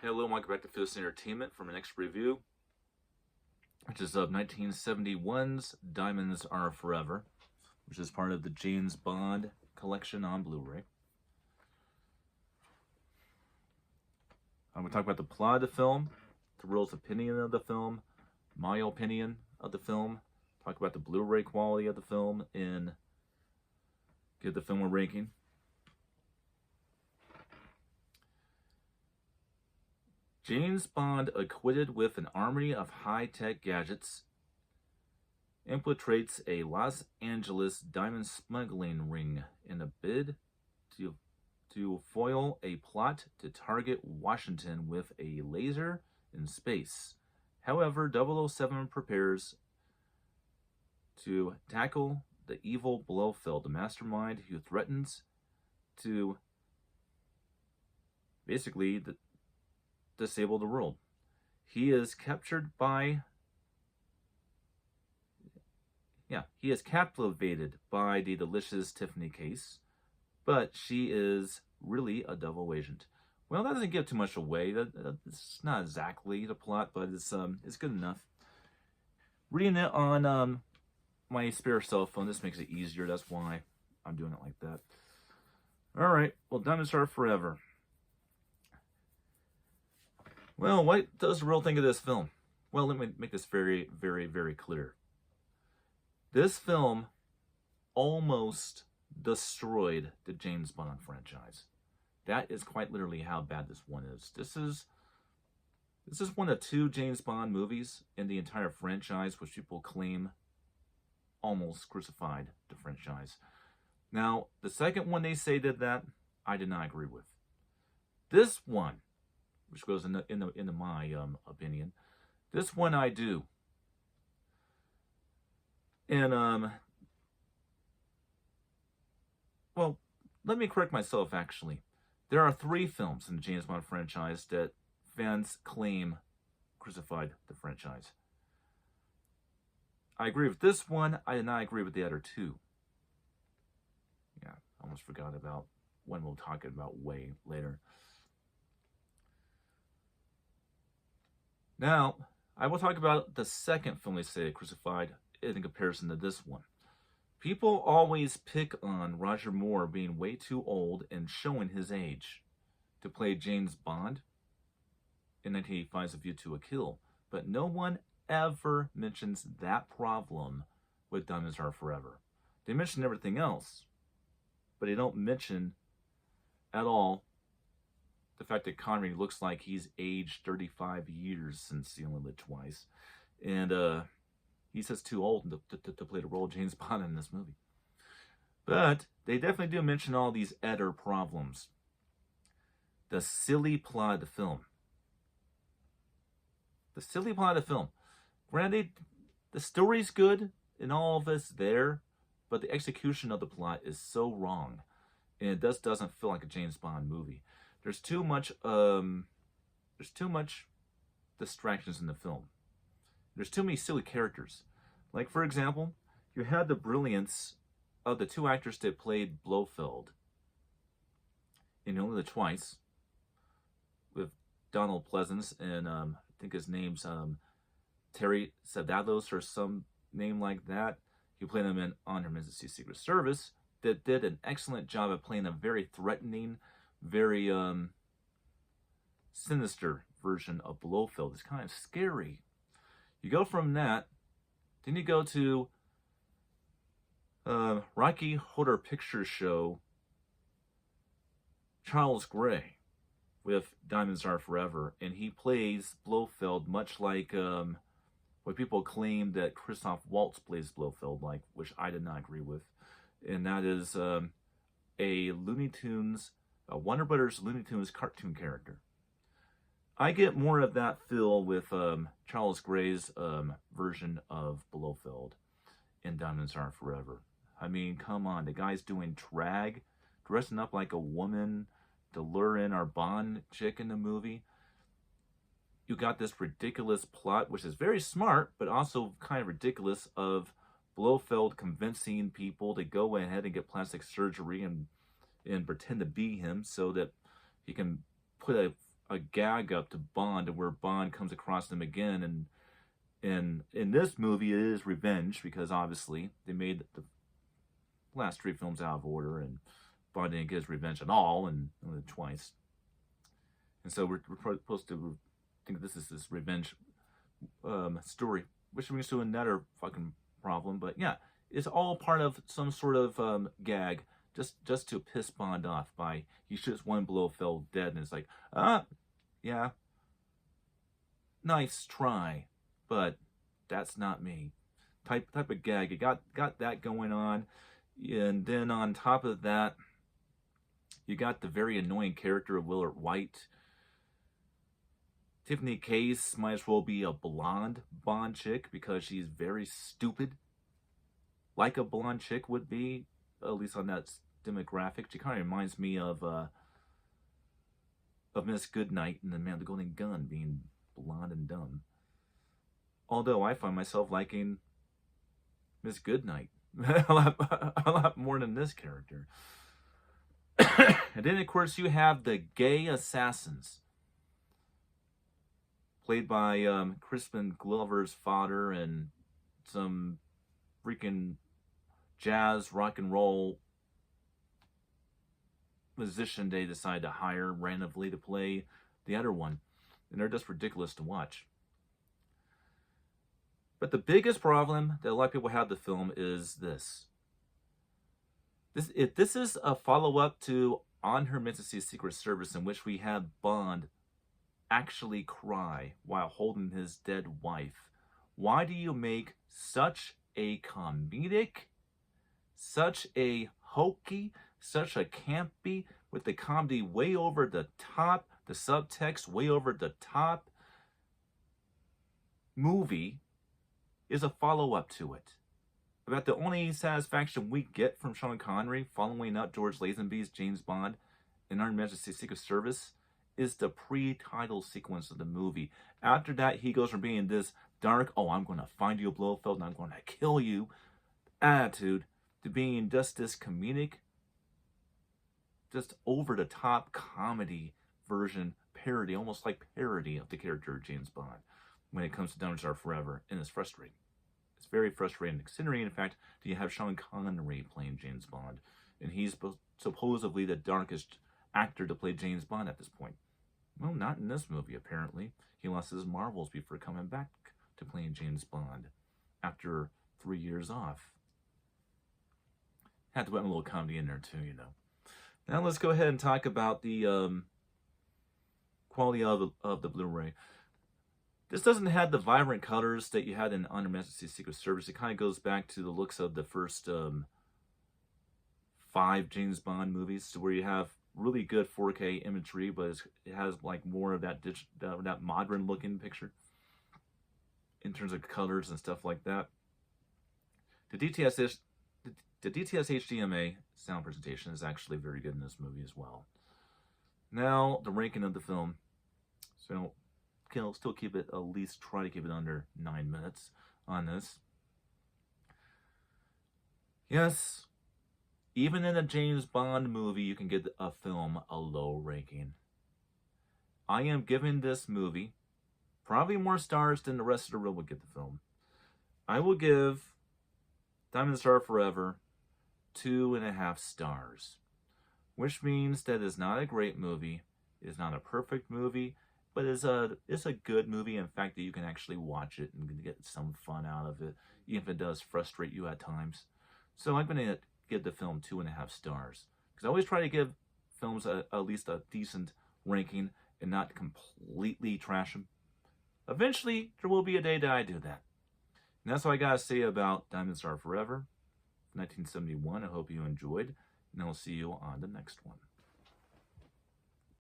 Hello, welcome back to Fist Entertainment for my next review, which is of 1971's Diamonds Are Forever, which is part of the James Bond collection on Blu-ray. I'm going to talk about the plot of the film, the World's opinion of the film, my opinion of the film, talk about the Blu-ray quality of the film, and give the film a ranking. James Bond, acquitted with an army of high-tech gadgets, infiltrates a Los Angeles diamond smuggling ring in a bid to foil a plot to target Washington with a laser in space. However, 007 prepares to tackle the evil Blofeld, the mastermind who threatens to basically disable the world. He is captured by he is captivated by the delicious Tiffany case, but she is really a double agent. Well, that doesn't give too much away. It's not exactly the plot, but it's good enough. Reading it on my spare cell phone, this makes it easier. That's why I'm doing it like that. All right. Well, Diamonds Are Forever. Well, what does the world think of this film? Well, let me make this very, very, very clear. This film almost destroyed the James Bond franchise. That is quite literally how bad this one is. This is one of two James Bond movies in the entire franchise which people claim almost crucified the franchise. Now, the second one they say did that, I did not agree with. This one, which goes into my opinion, this one I do. And well, let me correct myself. Actually, there are 3 films in the James Bond franchise that fans claim crucified the franchise. I agree with this one. I did not agree with the other 2. Yeah, I almost forgot about one we'll talk about way later. Now, I will talk about the second film they say crucified in comparison to this one. People always pick on Roger Moore being way too old and showing his age to play James Bond in 1985's A View to a Kill, but no one ever mentions that problem with Diamonds Are Forever. They mention everything else, but they don't mention at all the fact that Connery looks like he's aged 35 years since he only lived twice. And he's just too old to play the role of James Bond in this movie. But they definitely do mention all these other problems. The silly plot of the film. The silly plot of the film. Granted, the story's good and all of it's there, but the execution of the plot is so wrong. And it just doesn't feel like a James Bond movie. There's too much distractions in the film. There's too many silly characters. Like, for example, you had the brilliance of the 2 actors that played Blofeld in only the twice, with Donald Pleasance and I think his name's Terry Sadados or some name like that. He played him in On Her Majesty's Secret Service, that did an excellent job of playing a very threatening, very sinister version of Blofeld. It's kind of scary. You go from that, then you go to Rocky Horror Picture Show, Charles Gray with Diamonds Are Forever, and he plays Blofeld much like what people claim that Christoph Waltz plays Blofeld like, which I did not agree with, and that is a Warner Brothers Looney Tunes cartoon character. I get more of that feel with Charles Gray's version of Blofeld in Diamonds Are Forever. I mean, come on, the guy's doing drag, dressing up like a woman to lure in our Bond chick in the movie. You got this ridiculous plot, which is very smart, but also kind of ridiculous, of Blofeld convincing people to go ahead and get plastic surgery and pretend to be him so that he can put a a gag up to Bond, where Bond comes across them again, and in this movie it is revenge, because obviously they made the last 3 films out of order, and Bond didn't get his revenge at all, and only twice. And so we're supposed to think this is this revenge story, which brings to another fucking problem. But yeah, it's all part of some sort of gag, just to piss Bond off. By he shoots one blow, fell dead, and it's like, yeah, nice try, but that's not me. Type of gag. You got that going on, and then on top of that, you got the very annoying character of Willard White. Tiffany Case might as well be a blonde Bond chick, because she's very stupid, like a blonde chick would be, at least on that demographic. She kind of reminds me of Miss Goodnight in The Man with the Golden Gun, being blonde and dumb. Although I find myself liking Miss Goodnight a lot more than this character. And then, of course, you have the gay assassins, played by Crispin Glover's father and some freaking jazz rock and roll musician they decided to hire randomly to play the other one. And they're just ridiculous to watch. But the biggest problem that a lot of people have with the film is this. If this is a follow-up to On Her Majesty's Secret Service, in which we have Bond actually cry while holding his dead wife, why do you make such a comedic, such a hokey, such a campy, with the comedy way over the top, the subtext way over the top, movie is a follow-up to it? About the only satisfaction we get from Sean Connery following up George Lazenby's James Bond in Our Majesty's Secret Service is the pre-title sequence of the movie. After that, he goes from being this dark, oh, I'm going to find you, Blofeld, and I'm going to kill you attitude, to being just this comedic, just over-the-top comedy version, parody, almost like parody of the character of James Bond when it comes to Diamonds Are Forever, and it's frustrating. It's very frustrating, considering, in fact, that you have Sean Connery playing James Bond, and he's supposedly the darkest actor to play James Bond at this point. Well, not in this movie, apparently. He lost his marbles before coming back to playing James Bond after 3 years off. Had to put a little comedy in there, too, you know. Now let's go ahead and talk about the quality of the Blu-ray. This doesn't have the vibrant colors that you had in On Her Majesty's Secret Service. It kind of goes back to the looks of the first 5 James Bond movies, where you have really good 4K imagery, but it has like more of that that modern looking picture in terms of colors and stuff like that. The DTS HDMA sound presentation is actually very good in this movie as well. Now, the ranking of the film. So, I'll still keep it, at least try to keep it under 9 minutes on this. Yes, even in a James Bond movie, you can get a film a low ranking. I am giving this movie probably more stars than the rest of the world would give the film. I will give Diamonds Are Forever 2.5 stars, which means that it's not a great movie, it's not a perfect movie, but it's a good movie. In fact, that you can actually watch it and get some fun out of it, even if it does frustrate you at times. So I'm going to give the film 2.5 stars, because I always try to give films at least a decent ranking and not completely trash them. Eventually, there will be a day that I do that. And that's what I got to say about Diamonds Are Forever, 1971. I hope you enjoyed, and I'll see you on the next one.